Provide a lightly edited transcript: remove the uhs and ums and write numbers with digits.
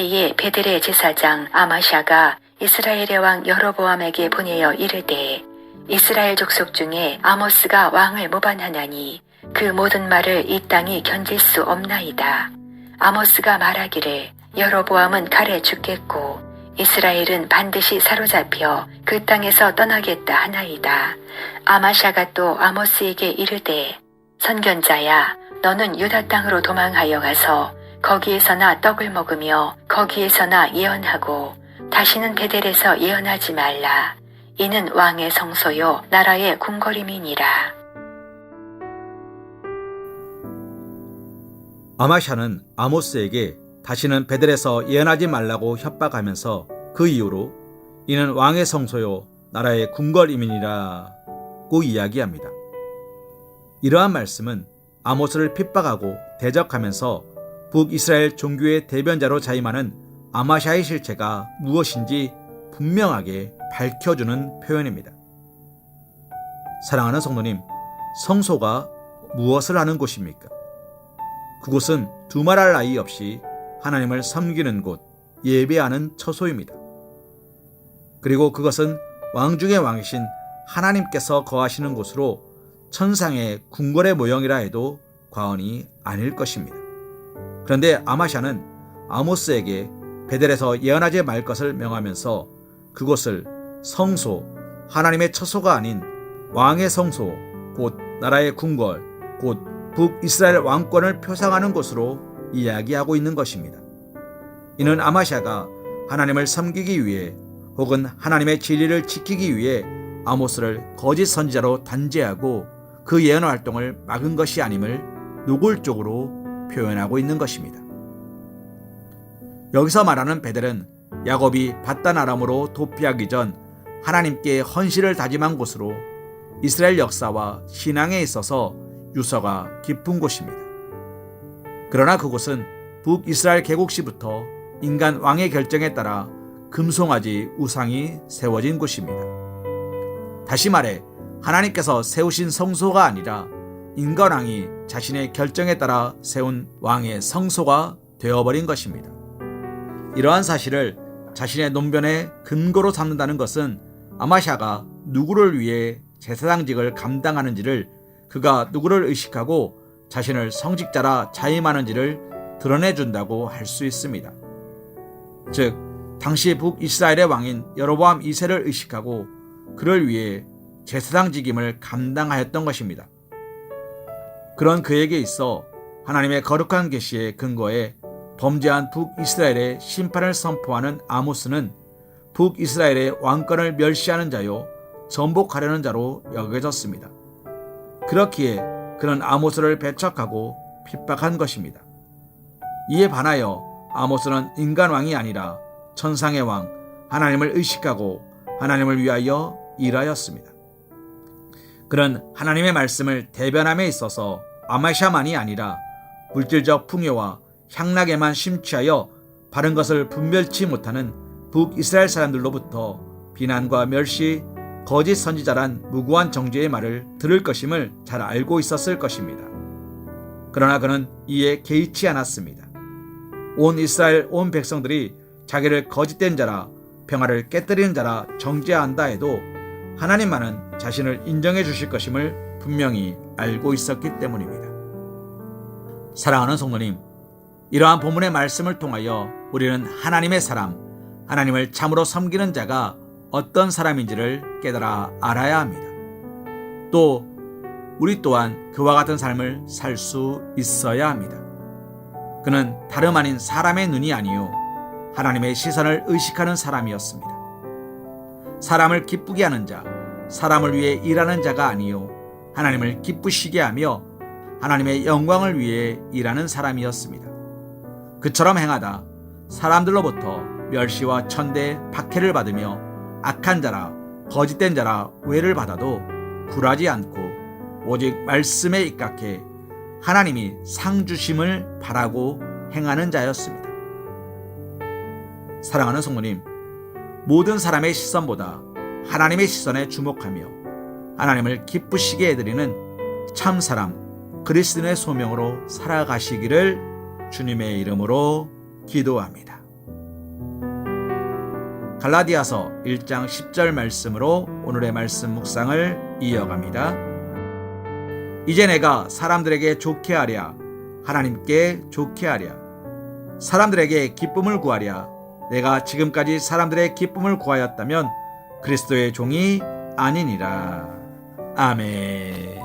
그때에 베델의 제사장 아마샤가 이스라엘의 왕 여로보암에게 보내어 이르되 이스라엘 족속 중에 아모스가 왕을 모반하나니 그 모든 말을 이 땅이 견딜 수 없나이다. 아모스가 말하기를 여로보암은 칼에 죽겠고 이스라엘은 반드시 사로잡혀 그 땅에서 떠나겠다 하나이다. 아마샤가 또 아모스에게 이르되 선견자야, 너는 유다 땅으로 도망하여 가서 거기에서나 떡을 먹으며 거기에서나 예언하고 다시는 베델에서 예언하지 말라. 이는 왕의 성소요 나라의 궁궐임이니라. 아마샤는 아모스에게 다시는 베델에서 예언하지 말라고 협박하면서 그 이후로 이는 왕의 성소요 나라의 궁궐임이니라고 이야기합니다. 이러한 말씀은 아모스를 핍박하고 대적하면서 북이스라엘 종교의 대변자로 자임하는 아마샤의 실체가 무엇인지 분명하게 밝혀주는 표현입니다. 사랑하는 성도님, 성소가 무엇을 하는 곳입니까? 그곳은 두말할 나위 없이 하나님을 섬기는 곳, 예배하는 처소입니다. 그리고 그것은 왕 중의 왕이신 하나님께서 거하시는 곳으로 천상의 궁궐의 모형이라 해도 과언이 아닐 것입니다. 그런데 아마샤는 아모스에게 베델에서 예언하지 말 것을 명하면서 그곳을 성소, 하나님의 처소가 아닌 왕의 성소, 곧 나라의 궁궐, 곧 북이스라엘 왕권을 표상하는 곳으로 이야기하고 있는 것입니다. 이는 아마샤가 하나님을 섬기기 위해 혹은 하나님의 진리를 지키기 위해 아모스를 거짓 선지자로 단죄하고 그 예언 활동을 막은 것이 아님을 노골적으로 표현하고 있는 것입니다. 여기서 말하는 베델은 야곱이 밧단 아람으로 도피하기 전 하나님께 헌신을 다짐한 곳으로 이스라엘 역사와 신앙에 있어서 유서가 깊은 곳입니다. 그러나 그곳은 북이스라엘 개국 시부터 인간 왕의 결정에 따라 금송아지 우상이 세워진 곳입니다. 다시 말해 하나님께서 세우신 성소가 아니라 인간 왕이 자신의 결정에 따라 세운 왕의 성소가 되어버린 것입니다. 이러한 사실을 자신의 논변의 근거로 삼는다는 것은 아마샤가 누구를 위해 제사장직을 감당하는지를, 그가 누구를 의식하고 자신을 성직자라 자임하는지를 드러내준다고 할 수 있습니다. 즉, 당시 북이스라엘의 왕인 여로보암 2세를 의식하고 그를 위해 제사장직임을 감당하였던 것입니다. 그런 그에게 있어 하나님의 거룩한 계시의 근거에 범죄한 북이스라엘의 심판을 선포하는 아모스는 북이스라엘의 왕권을 멸시하는 자요 전복하려는 자로 여겨졌습니다. 그렇기에 그는 아모스를 배척하고 핍박한 것입니다. 이에 반하여 아모스는 인간왕이 아니라 천상의 왕 하나님을 의식하고 하나님을 위하여 일하였습니다. 그는 하나님의 말씀을 대변함에 있어서 아마샤만이 아니라 물질적 풍요와 향락에만 심취하여 바른 것을 분별치 못하는 북이스라엘 사람들로부터 비난과 멸시, 거짓 선지자란 무고한 정죄의 말을 들을 것임을 잘 알고 있었을 것입니다. 그러나 그는 이에 개의치 않았습니다. 온 이스라엘 온 백성들이 자기를 거짓된 자라, 평화를 깨뜨리는 자라 정죄한다 해도 하나님만은 자신을 인정해 주실 것임을 분명히 알고 있었기 때문입니다. 사랑하는 성도님, 이러한 본문의 말씀을 통하여 우리는 하나님의 사람, 하나님을 참으로 섬기는 자가 어떤 사람인지를 깨달아 알아야 합니다. 또 우리 또한 그와 같은 삶을 살 수 있어야 합니다. 그는 다름 아닌 사람의 눈이 아니요 하나님의 시선을 의식하는 사람이었습니다. 사람을 기쁘게 하는 자, 사람을 위해 일하는 자가 아니요 하나님을 기쁘시게 하며 하나님의 영광을 위해 일하는 사람이었습니다. 그처럼 행하다 사람들로부터 멸시와 천대, 박해를 받으며 악한 자라, 거짓된 자라 오해를 받아도 굴하지 않고 오직 말씀에 입각해 하나님이 상 주심을 바라고 행하는 자였습니다. 사랑하는 성도님, 모든 사람의 시선보다 하나님의 시선에 주목하며 하나님을 기쁘시게 해드리는 참 사람, 그리스도인의 소명으로 살아가시기를 주님의 이름으로 기도합니다. 갈라디아서 1장 10절 말씀으로 오늘의 말씀 묵상을 이어갑니다. 이제 내가 사람들에게 좋게 하랴 하나님께 좋게 하랴 사람들에게 기쁨을 구하랴 내가 지금까지 사람들의 기쁨을 구하였다면 그리스도의 종이 아니니라. 아멘.